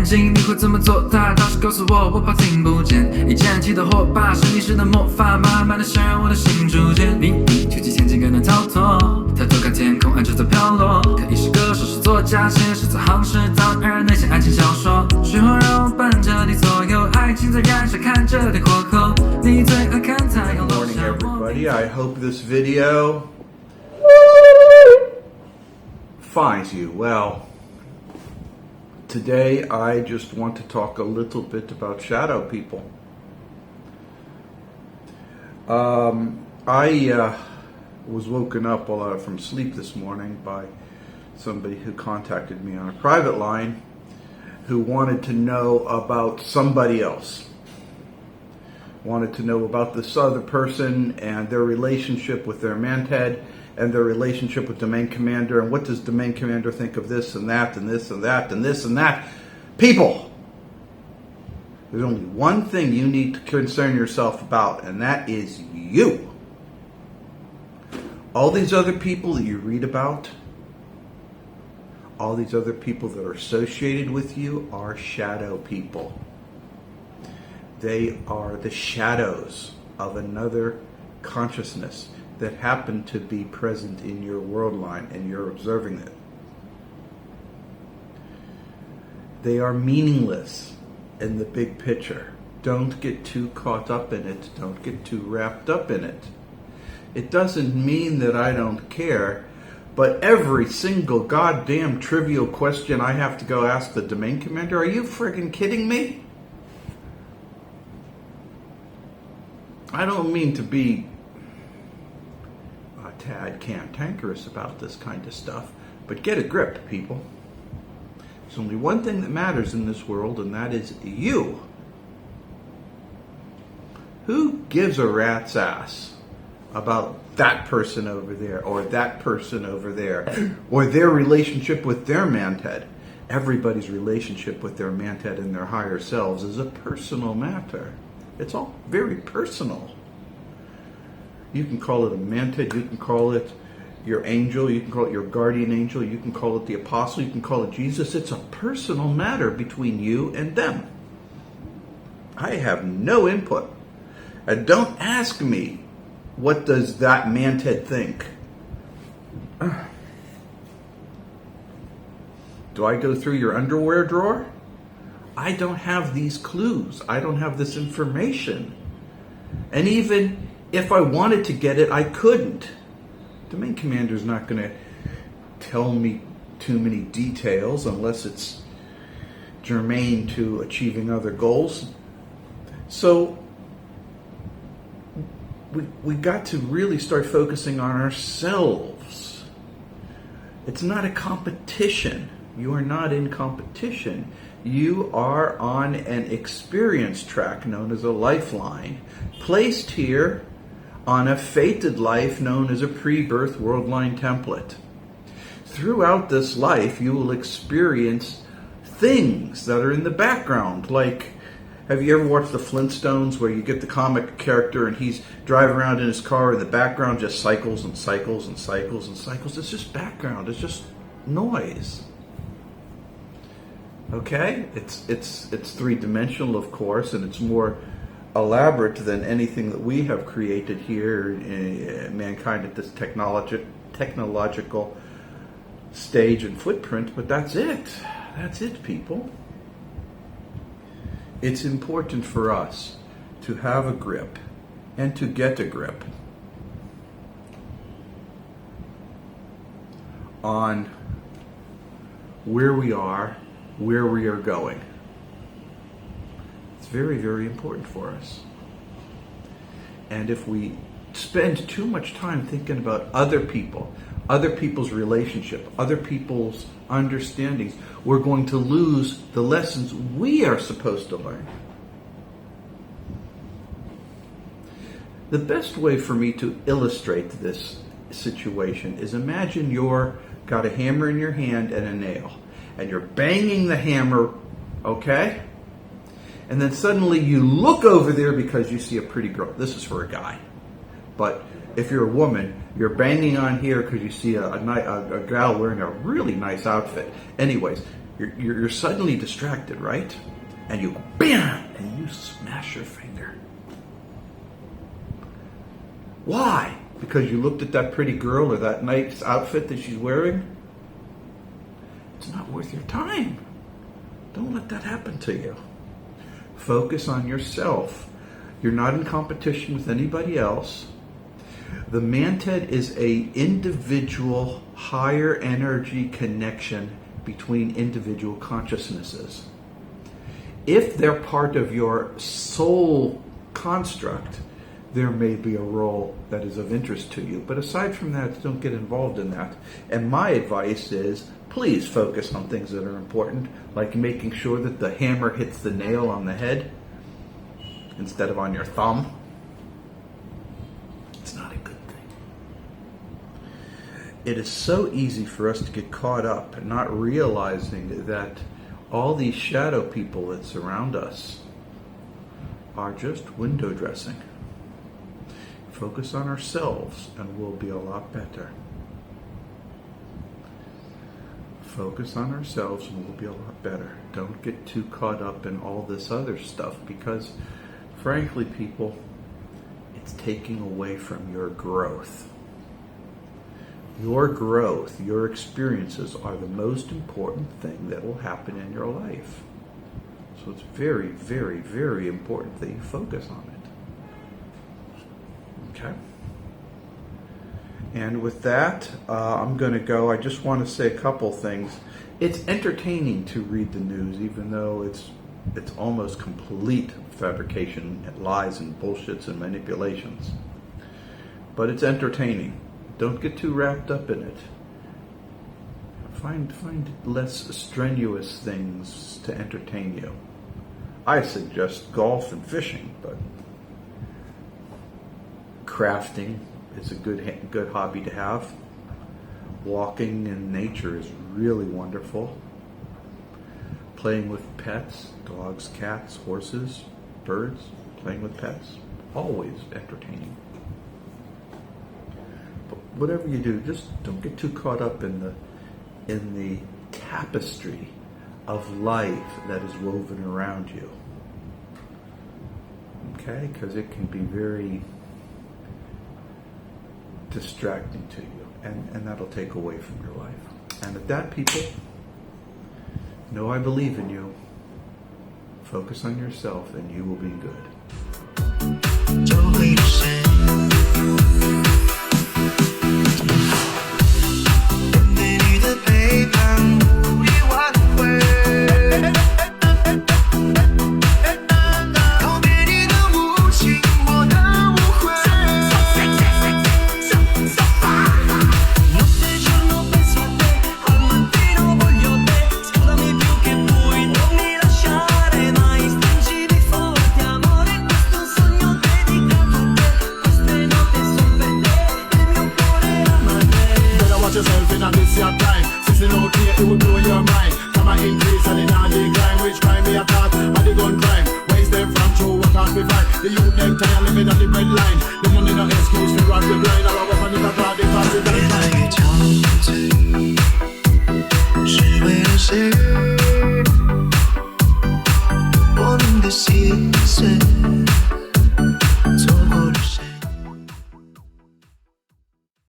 睛，你会怎么做？他倒是告诉我，我怕听不见。以前起的火把，是你式的魔法，慢慢的渲染我的心逐渐。你举起千斤更难逃脱，抬头看天空，爱就在飘落。可以是歌手，是作家，写诗在行诗，当然那些爱情小说。雪花让我伴着你左右，爱情在燃烧，看着天火候。你最爱看太阳落下。 Good morning, everybody. I hope this video finds you well. Today, I just want to talk a little bit about shadow people. I was woken up from sleep this morning by somebody who contacted me on a private line who wanted to know about somebody else. Wanted to know about this other person and their relationship with their Manted and their relationship with Domain Commander, and what does Domain Commander think of this and that and this and that and this and that. People, there's only one thing you need to concern yourself about, and that is you. All these other people that you read about, all these other people that are associated with you are shadow people. They are the shadows of another consciousness that happen to be present in your world line, and you're observing it. They are meaningless in the big picture. Don't get too caught up in it. Don't get too wrapped up in it. It doesn't mean that I don't care, but every single goddamn trivial question I have to go ask the Domain Commander, are you friggin' kidding me? I don't mean to be a tad cantankerous about this kind of stuff, but get a grip, people. There's only one thing that matters in this world, and that is you. Who gives a rat's ass about that person over there, or that person over there, or their relationship with their Manted? Everybody's relationship with their Manted and their higher selves is a personal matter. It's all very personal. You can call it a Manted, you can call it your angel, you can call it your guardian angel, you can call it the apostle, you can call it Jesus. It's a personal matter between you and them. I have no input. And don't ask me, what does that Manted think? Do I go through your underwear drawer? I don't have these clues. I don't have this information. And even if I wanted to get it, I couldn't. Domain Commander's not going to tell me too many details unless it's germane to achieving other goals. So we got to really start focusing on ourselves. It's not a competition. You are not in competition. You are on an experience track known as a lifeline, placed here on a fated life known as a pre-birth world line template. Throughout this life, you will experience things that are in the background, like, have you ever watched the Flintstones where you get the comic character and he's driving around in his car and the background just cycles and cycles and cycles and cycles? It's just background. It's just noise. Okay? It's three-dimensional, of course, and it's more elaborate than anything that we have created here in mankind at this technological stage and footprint, but that's it. That's it, people. It's important for us to have a grip and to get a grip on where we are, where we are going. It's very, very important for us. And if we spend too much time thinking about other people, other people's relationship, other people's understandings, we're going to lose the lessons we are supposed to learn. The best way for me to illustrate this situation is, imagine you're got a hammer in your hand and a nail, and you're banging the hammer, okay? And then suddenly you look over there because you see a pretty girl. This is for a guy. But if you're a woman, you're banging on here because you see a gal wearing a really nice outfit. Anyways, You're suddenly distracted, right? And you go, bam, and you smash your finger. Why? Because you looked at that pretty girl or that nice outfit that she's wearing? It's not worth your time. Don't let that happen to you. Focus on yourself. You're not in competition with anybody else. The Manted is a individual, higher energy connection between individual consciousnesses. If they're part of your soul construct, there may be a role that is of interest to you. But aside from that, don't get involved in that. And my advice is, please focus on things that are important, like making sure that the hammer hits the nail on the head instead of on your thumb. It's not a good thing. It is so easy for us to get caught up and not realizing that all these shadow people that surround us are just window dressing. Focus on ourselves and we'll be a lot better. Focus on ourselves and we'll be a lot better. Don't get too caught up in all this other stuff because, frankly, people, it's taking away from your growth. Your growth, your experiences are the most important thing that will happen in your life. So it's very, very, very important that you focus on it. Okay? And with that, I'm going to go. I just want to say a couple things. It's entertaining to read the news, even though it's almost complete fabrication, lies and bullshits and manipulations. But it's entertaining. Don't get too wrapped up in it. Find less strenuous things to entertain you. I suggest golf and fishing, but crafting is a good hobby to have. Walking in nature is really wonderful. Playing with pets, dogs, cats, horses, birds, playing with pets, always entertaining. But whatever you do, just don't get too caught up in the tapestry of life that is woven around you. Okay? Because it can be very distracting to you, and that'll take away from your life. And at that, people, know I believe in you. Focus on yourself and you will be good.我们的心碎。